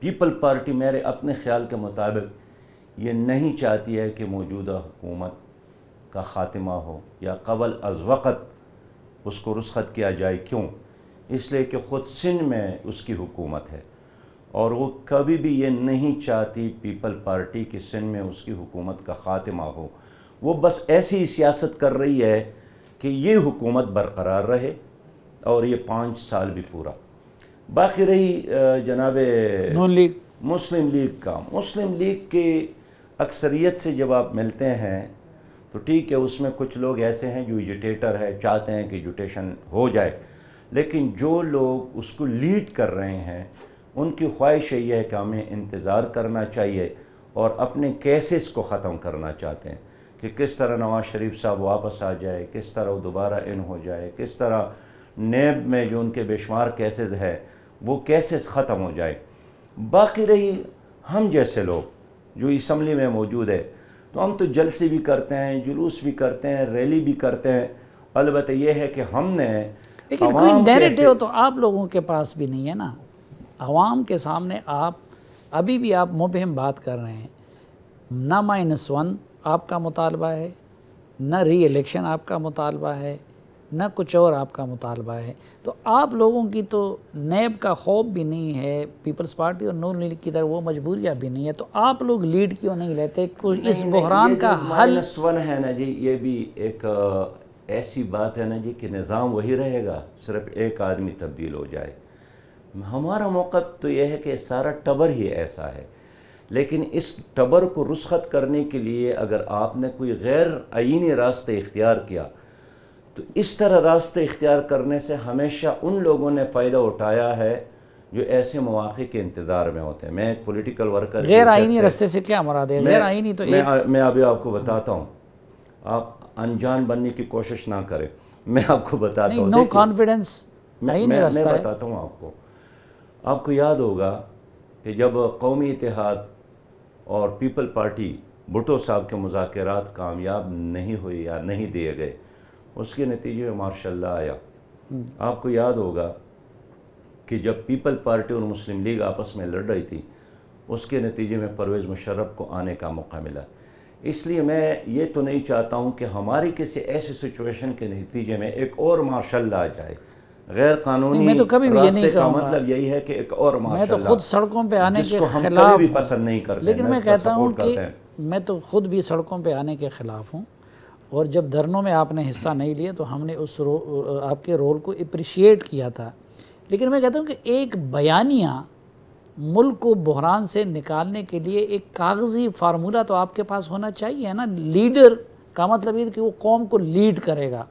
پیپل پارٹی میرے اپنے خیال کے مطابق یہ نہیں چاہتی ہے کہ موجودہ حکومت کا خاتمہ ہو یا قبل از وقت اس کو رخصت کیا جائے. کیوں؟ اس لیے کہ خود سندھ میں اس کی حکومت ہے اور وہ کبھی بھی یہ نہیں چاہتی پیپل پارٹی کہ سندھ میں اس کی حکومت کا خاتمہ ہو. وہ بس ایسی سیاست کر رہی ہے کہ یہ حکومت برقرار رہے اور یہ 5 سال بھی پورا. باقی رہی جناب مسلم لیگ کا، مسلم لیگ کی اکثریت سے جب آپ ملتے ہیں تو ٹھیک ہے، اس میں کچھ لوگ ایسے ہیں جو ایجیٹیٹر ہے، چاہتے ہیں کہ ایجوٹیشن ہو جائے. لیکن جو لوگ اس کو لیڈ کر رہے ہیں ان کی خواہش یہ ہے کہ ہمیں انتظار کرنا چاہیے اور اپنے کیسز کو ختم کرنا چاہتے ہیں کہ کس طرح نواز شریف صاحب واپس آ جائے، کس طرح وہ دوبارہ ان ہو جائے، کس طرح نیب میں جو ان کے بے شمار کیسز ہے وہ کیسز ختم ہو جائے. باقی رہی ہم جیسے لوگ جو اسمبلی میں موجود ہے تو ہم تو جلسے بھی کرتے ہیں، جلوس بھی کرتے ہیں، ریلی بھی کرتے ہیں. البتہ یہ ہے کہ ہم نے لیکن کوئی نیریٹو تو آپ لوگوں کے پاس بھی نہیں ہے نا. عوام کے سامنے آپ ابھی بھی آپ مبہم بات کر رہے ہیں. نہ -1 آپ کا مطالبہ ہے، نہ ری الیکشن آپ کا مطالبہ ہے، نہ کچھ اور آپ کا مطالبہ ہے. تو آپ لوگوں کی تو نیب کا خوف بھی نہیں ہے، پیپلز پارٹی اور نون لیگ کی طرف وہ مجبوریاں بھی نہیں ہے. تو آپ لوگ لیڈ کیوں نہیں لیتے؟ اس بحران کا حل -1 ہے نا جی، یہ بھی ایک ایسی بات ہے نا جی کہ نظام وہی رہے گا، صرف ایک آدمی تبدیل ہو جائے. ہمارا موقف تو یہ ہے کہ سارا ٹبر ہی ایسا ہے. لیکن اس ٹبر کو رخصت کرنے کے لیے اگر آپ نے کوئی غیر آئینی راستہ اختیار کیا تو اس طرح راستہ اختیار کرنے سے ہمیشہ ان لوگوں نے فائدہ اٹھایا ہے جو ایسے مواقع کے انتظار میں ہوتے ہیں. میں ایک پولیٹیکل ورکر، غیر آئینی راستے سے کیا مراد ہے؟ غیر آئینی تو میں ابھی آپ کو بتاتا ہوں، آپ انجان بننے کی کوشش نہ کریں. میں آپ کو بتاتا ہوں، نو کانفیڈنس میں بتاتا ہوں آپ کو. آپ کو یاد ہوگا کہ جب قومی اتحاد اور پیپل پارٹی بھٹو صاحب کے مذاکرات کامیاب نہیں ہوئی یا نہیں دیے گئے، اس کے نتیجے میں ماشاء اللہ آیا. آپ کو یاد ہوگا کہ جب پیپل پارٹی اور مسلم لیگ آپس میں لڑ رہی تھی اس کے نتیجے میں پرویز مشرف کو آنے کا موقع ملا. اس لیے میں یہ تو نہیں چاہتا ہوں کہ ہماری کسی ایسی سچویشن کے نتیجے میں ایک اور مارشل لا آ جائے. غیر قانونی راستے کا مطلب یہی ہے کہ ایک اور مارشل لا، میں تو خود سڑکوں پہ آنے کے خلاف، ہم کبھی بھی پسند نہیں کرتے. لیکن میں کہتا ہوں کہ میں تو خود بھی سڑکوں پہ آنے کے خلاف ہوں، اور جب دھرنوں میں آپ نے حصہ نہیں لیا تو ہم نے اس آپ کے رول کو اپریشیٹ کیا تھا. لیکن میں کہتا ہوں کہ ایک بیانیہ ملک کو بحران سے نکالنے کے لیے ایک کاغذی فارمولہ تو آپ کے پاس ہونا چاہیے نا. لیڈر کا مطلب یہ کہ وہ قوم کو لیڈ کرے گا.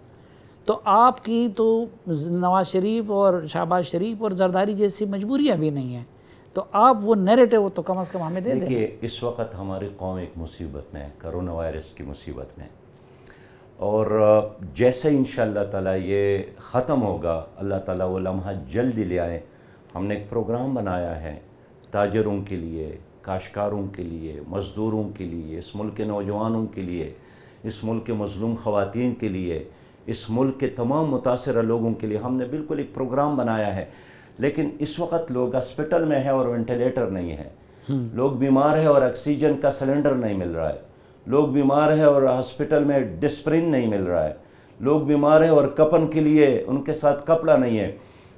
تو آپ کی تو نواز شریف اور شہباز شریف اور زرداری جیسی مجبوریاں بھی نہیں ہیں، تو آپ وہ نیریٹو تو کم از کم ہمیں دے دیں. دیکھیے اس وقت ہماری قوم ایک مصیبت میں ہے، کرونا وائرس کی مصیبت میں، اور جیسے انشاءاللہ تعالیٰ یہ ختم ہوگا، اللہ تعالیٰ وہ لمحہ جلدی لے آئے. ہم نے ایک پروگرام بنایا ہے تاجروں کے لیے، کاشتکاروں کے لیے، مزدوروں کے لیے، اس ملک کے نوجوانوں کے لیے، اس ملک کے مظلوم خواتین کے لیے، اس ملک کے تمام متاثرہ لوگوں کے لیے ہم نے بالکل ایک پروگرام بنایا ہے. لیکن اس وقت لوگ ہسپتال میں ہیں اور وینٹیلیٹر نہیں ہے، لوگ بیمار ہیں اور آکسیجن کا سلنڈر نہیں مل رہا ہے، لوگ بیمار ہیں اور ہسپتال میں ڈسپرین نہیں مل رہا ہے، لوگ بیمار ہیں اور کفن کے لیے ان کے ساتھ کپڑا نہیں ہے۔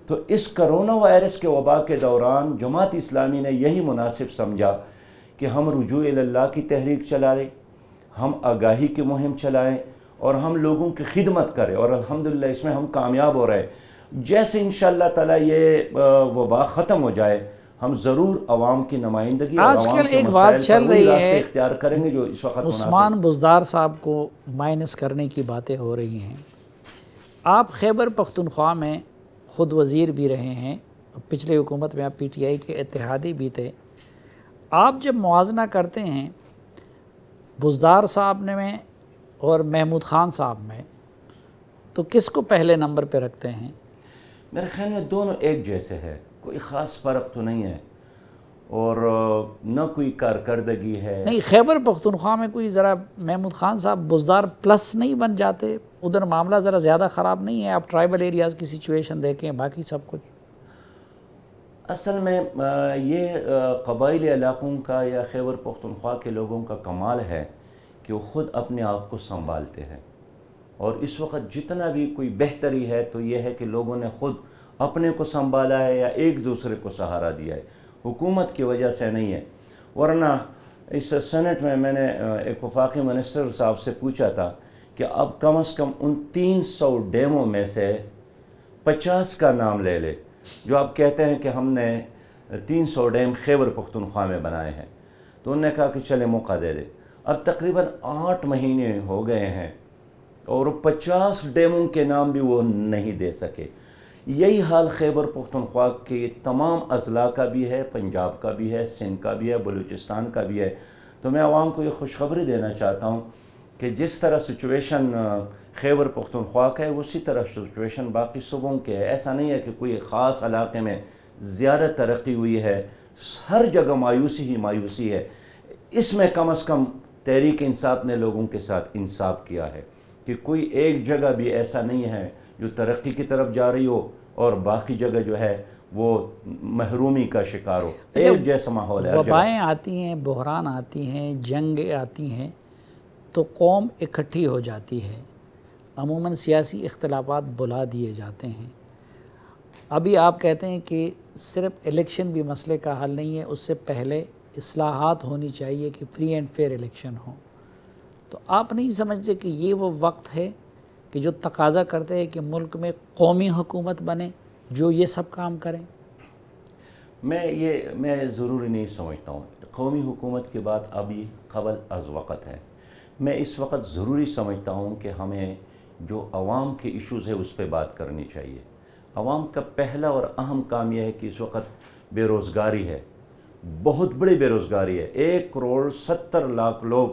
تو اس کرونا وائرس کے وبا کے دوران جماعت اسلامی نے یہی مناسب سمجھا کہ ہم رجوع اللہ کی تحریک چلائیں، ہم آگاہی کی مہم چلائیں اور ہم لوگوں کی خدمت کریں، اور الحمدللہ اس میں ہم کامیاب ہو رہے ہیں۔ جیسے انشاءاللہ تعالی یہ وبا ختم ہو جائے، ہم ضرور عوام کی نمائندگی اور آج عوام کل کے ایک بات مسائل چل پر وہی رہی راستے ہے، اختیار کریں گے جو اس وقت عثمان بزدار صاحب کو مائنس کرنے کی باتیں ہو رہی ہیں۔ آپ خیبر پختونخوا میں خود وزیر بھی رہے ہیں، پچھلے حکومت میں آپ پی ٹی آئی کے اتحادی بھی تھے۔ آپ جب موازنہ کرتے ہیں بزدار صاحب میں اور محمود خان صاحب میں، تو کس کو پہلے نمبر پہ رکھتے ہیں؟ میرے خیال میں دونوں ایک جیسے ہے، کوئی خاص فرق تو نہیں ہے اور نہ کوئی کارکردگی ہے۔ نہیں، خیبر پختونخوا میں کوئی ذرا محمود خان صاحب بزدار پلس نہیں بن جاتے؟ ادھر معاملہ ذرا زیادہ خراب نہیں ہے؟ آپ ٹرائبل ایریاز کی سچویشن دیکھیں، باقی سب کچھ۔ اصل میں یہ قبائلی علاقوں کا یا خیبر پختونخوا کے لوگوں کا کمال ہے کہ وہ خود اپنے آپ کو سنبھالتے ہیں، اور اس وقت جتنا بھی کوئی بہتری ہے تو یہ ہے کہ لوگوں نے خود اپنے کو سنبھالا ہے یا ایک دوسرے کو سہارا دیا ہے، حکومت کی وجہ سے نہیں ہے۔ ورنہ اس سینٹ میں نے ایک وفاقی منسٹر صاحب سے پوچھا تھا کہ اب کم از کم ان 300 ڈیموں میں سے 50 کا نام لے لے جو آپ کہتے ہیں کہ ہم نے 300 ڈیم خیبر پختونخوا میں بنائے ہیں۔ تو انہوں نے کہا کہ چلے موقع دے دے۔ اب تقریباً 8 مہینے ہو گئے ہیں اور 50 ڈیموں کے نام بھی وہ نہیں دے سکے۔ یہی حال خیبر پختونخوا کے تمام اضلاع کا بھی ہے، پنجاب کا بھی ہے، سندھ کا بھی ہے، بلوچستان کا بھی ہے۔ تو میں عوام کو یہ خوشخبری دینا چاہتا ہوں کہ جس طرح سچویشن خیبر پختونخوا کا ہے اسی طرح سچویشن باقی صوبوں کے ہے۔ ایسا نہیں ہے کہ کوئی خاص علاقے میں زیادہ ترقی ہوئی ہے، ہر جگہ مایوسی ہی مایوسی ہے۔ اس میں کم از کم تحریک انصاف نے لوگوں کے ساتھ انصاف کیا ہے کہ کوئی ایک جگہ بھی ایسا نہیں ہے جو ترقی کی طرف جا رہی ہو اور باقی جگہ جو ہے وہ محرومی کا شکار ہو۔ ایک جیسا ماحول ہے۔ وبائیں آتی ہیں، بحران آتی ہیں، جنگیں آتی ہیں تو قوم اکٹھی ہو جاتی ہے، عموماً سیاسی اختلافات بلا دیے جاتے ہیں۔ ابھی آپ کہتے ہیں کہ صرف الیکشن بھی مسئلے کا حل نہیں ہے، اس سے پہلے اصلاحات ہونی چاہیے کہ فری اینڈ فیئر الیکشن ہو۔ تو آپ نہیں سمجھتے کہ یہ وہ وقت ہے کہ جو تقاضا کرتے ہیں کہ ملک میں قومی حکومت بنے جو یہ سب کام کریں؟ میں ضروری نہیں سمجھتا ہوں، قومی حکومت کی بات ابھی قبل از وقت ہے۔ میں اس وقت ضروری سمجھتا ہوں کہ ہمیں جو عوام کے ایشوز ہے اس پہ بات کرنی چاہیے۔ عوام کا پہلا اور اہم کام یہ ہے کہ اس وقت بے روزگاری ہے، بہت بڑی بے روزگاری ہے۔ 1,70,00,000 لوگ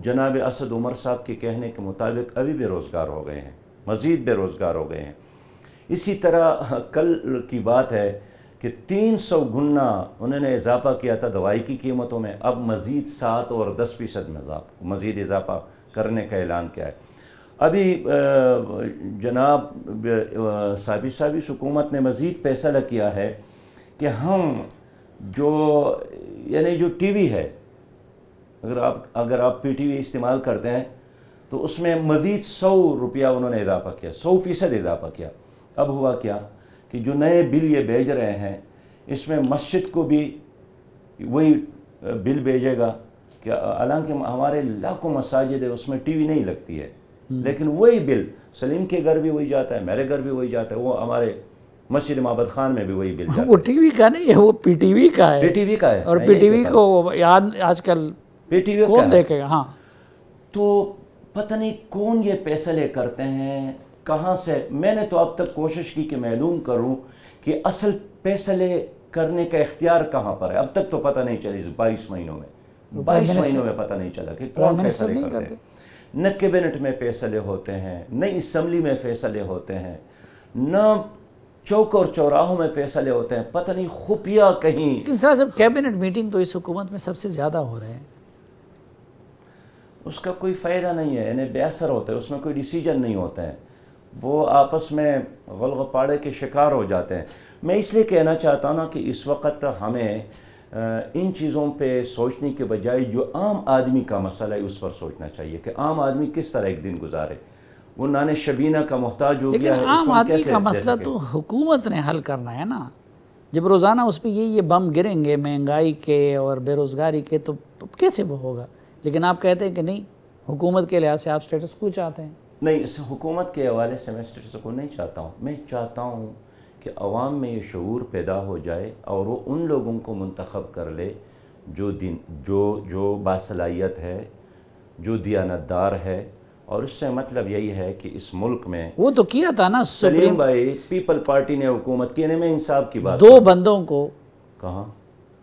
جناب اسد عمر صاحب کے کہنے کے مطابق ابھی بے روزگار ہو گئے ہیں، مزید بے روزگار ہو گئے ہیں۔ اسی طرح کل کی بات ہے کہ 300 گنا انہوں نے اضافہ کیا تھا دوائی کی قیمتوں میں، اب مزید 7 اور 10% مزید اضافہ کرنے کا اعلان کیا ہے۔ ابھی جناب سابق حکومت نے مزید فیصلہ کیا ہے کہ ہم جو ٹی وی ہے، اگر آپ پی ٹی وی استعمال کرتے ہیں تو اس میں مزید 100 روپیہ انہوں نے اضافہ کیا، 100% اضافہ کیا۔ اب ہوا کیا کہ جو نئے بل یہ بھیج رہے ہیں اس میں مسجد کو بھی وہی بل بھیجے گا کہ حالانکہ ہمارے لاکھوں مساجد ہے اس میں ٹی وی نہیں لگتی ہے، لیکن وہی بل سلیم کے گھر بھی وہی جاتا ہے، میرے گھر بھی وہی جاتا ہے، وہ ہمارے مسجد معبد خان میں بھی وہی بل جاتا ہے۔ وہ ٹی وی کا نہیں ہے، وہ پی ٹی وی کا ہے۔ پی ٹی وی کا ہے، اور پی ٹی وی کو آج کل پی ٹی وی کون دیکھے گا؟ ہاں، تو پتہ نہیں کون یہ فیصلے کرتے ہیں، کہاں سے۔ میں نے تو اب تک کوشش کی کہ معلوم کروں کہ اصل فیصلے کرنے کا اختیار کہاں پر ہے۔ اب تک تو پتہ نہیں چلی، 22 مہینوں میں پتہ نہیں چلا کہ کون فیصلے کرتے ہیں۔ نہ کیبنٹ میں فیصلے ہوتے ہیں، نہ اسمبلی میں فیصلے ہوتے ہیں، نہ چوک اور چوراہوں میں فیصلے ہوتے ہیں، پتہ نہیں خفیہ کہیں۔ کس طرح سے کیبنٹ میٹنگ تو اس حکومت میں سب سے زیادہ ہو رہے ہیں؟ اس کا کوئی فائدہ نہیں ہے، انہیں بے اثر ہوتا ہے، اس میں کوئی ڈیسیجن نہیں ہوتا ہے۔ وہ آپس میں غلغپاڑے کے شکار ہو جاتے ہیں۔ میں اس لیے کہنا چاہتا ہوں نا کہ اس وقت ہمیں ان چیزوں پہ سوچنے کے بجائے جو عام آدمی کا مسئلہ ہے اس پر سوچنا چاہیے کہ عام آدمی کس طرح ایک دن گزارے۔ وہ نان شبینہ کا محتاج ہو گیا ہے، لیکن اس عام کو آدمی کیسے کا دے مسئلہ سکے؟ تو حکومت نے حل کرنا ہے نا۔ جب روزانہ اس پہ یہ بم گریں گے مہنگائی کے اور بے روزگاری کے تو کیسے وہ ہوگا؟ لیکن آپ کہتے ہیں کہ نہیں، حکومت کے لحاظ سے آپ سٹیٹس کو چاہتے ہیں۔ نہیں، اس حکومت کے حوالے سے میں سٹیٹس کو نہیں چاہتا ہوں۔ میں چاہتا ہوں کہ عوام میں یہ شعور پیدا ہو جائے اور وہ ان لوگوں کو منتخب کر لے جو باصلاحیت ہے، جو دیانتدار ہے، اور اس سے مطلب یہی ہے کہ اس ملک میں وہ تو کیا تھا نا سلیم بھائی، پیپل پارٹی نے حکومت کی، میں انصاف کی بات دو بندوں کو کہاں؟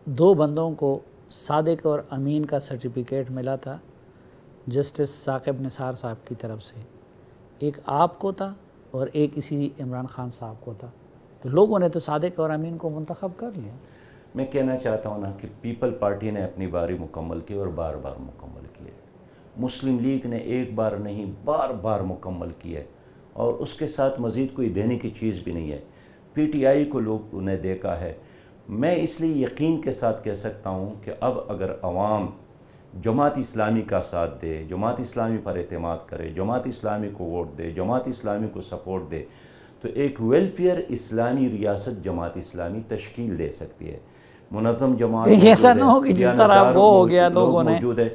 دو بندوں کو صادق اور امین کا سرٹیفکیٹ ملا تھا جسٹس ثاقب نثار صاحب کی طرف سے۔ ایک آپ کو تھا اور ایک اسی عمران خان صاحب کو تھا، تو لوگوں نے تو صادق اور امین کو منتخب کر لیا۔ میں کہنا چاہتا ہوں نا کہ پیپل پارٹی نے اپنی باری مکمل کی اور بار بار مکمل کی ہے۔ مسلم لیگ نے ایک بار نہیں بار بار مکمل کی ہے، اور اس کے ساتھ مزید کوئی دینے کی چیز بھی نہیں ہے۔ پی ٹی آئی کو لوگ نے دیکھا ہے۔ میں اس لیے یقین کے ساتھ کہہ سکتا ہوں کہ اب اگر عوام جماعت اسلامی کا ساتھ دے، جماعت اسلامی پر اعتماد کرے، جماعت اسلامی کو ووٹ دے، جماعت اسلامی کو سپورٹ دے، تو ایک ویلفیئر اسلامی ریاست جماعت اسلامی تشکیل دے سکتی ہے۔ منظم جماعت ایسا نہ ہو کہ جس طرح وہ ہو گیا لوگوں نے، موجود ہے۔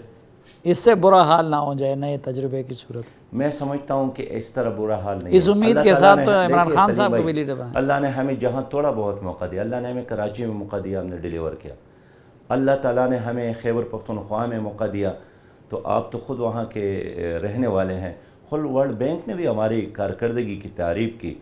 اس سے برا حال نہ ہو جائے نئے تجربے کی صورت۔ میں سمجھتا ہوں کہ اس طرح برا حال نہیں اس ہے۔ امید اللہ کے تعالیٰ ساتھ تو نے- عمران دیکھیے خان سلیم صاحب کو بھائی، بھی لیڈر بنایا۔ اللہ نے ہمیں جہاں تھوڑا بہت موقع دیا، اللہ نے ہمیں کراچی میں موقع دیا، ہم نے ڈیلیور کیا۔ اللہ تعالیٰ نے ہمیں خیبر پختونخوا میں موقع دیا، تو آپ تو خود وہاں کے رہنے والے ہیں۔ خود ورلڈ بینک نے بھی ہماری کارکردگی کی تعریف کی،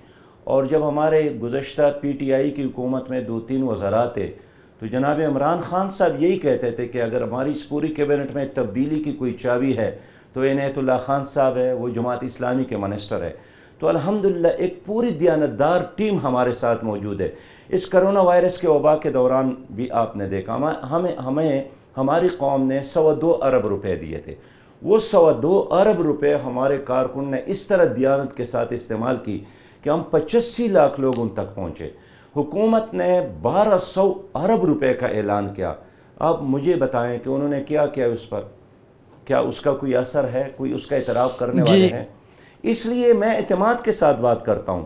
اور جب ہمارے گزشتہ پی ٹی آئی کی حکومت میں 2-3 وزراء تھے تو جناب عمران خان صاحب یہی کہتے تھے کہ اگر ہماری اس پوری کیبنٹ میں تبدیلی کی کوئی چابی ہے تو عنایت اللہ خان صاحب ہے، وہ جماعت اسلامی کے منسٹر ہے۔ تو الحمدللہ ایک پوری دیانتدار ٹیم ہمارے ساتھ موجود ہے۔ اس کرونا وائرس کے وبا کے دوران بھی آپ نے دیکھا ہمیں ہماری قوم نے 102 ارب روپے دیے تھے۔ وہ 102 ارب روپے ہمارے کارکن نے اس طرح دیانت کے ساتھ استعمال کی کہ ہم 85 لاکھ لوگ ان تک پہنچے۔ حکومت نے 1200 ارب روپے کا اعلان کیا۔ آپ مجھے بتائیں کہ انہوں نے کیا کیا اس پر؟ کیا اس کا کوئی اثر ہے؟ کوئی اس کا اعتراف کرنے والے ہیں؟ اس لیے میں اعتماد کے ساتھ بات کرتا ہوں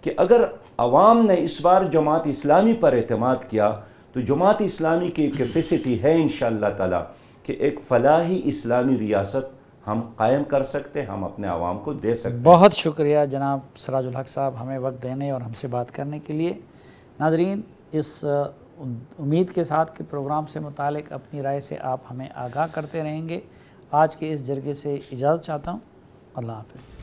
کہ اگر عوام نے اس بار جماعت اسلامی پر اعتماد کیا تو جماعت اسلامی کی کیپیسٹی ہے انشاءاللہ تعالی کہ ایک فلاحی اسلامی ریاست ہم قائم کر سکتے ہیں، ہم اپنے عوام کو دے سکتے ہیں۔ بہت شکریہ جناب سراج الحق صاحب ہمیں وقت دینے اور ہم سے بات کرنے کے لیے۔ ناظرین، اس امید کے ساتھ کہ پروگرام سے متعلق اپنی رائے سے آپ ہمیں آگاہ کرتے رہیں گے، آج کے اس جرگے سے اجازت چاہتا ہوں۔ اللہ حافظ۔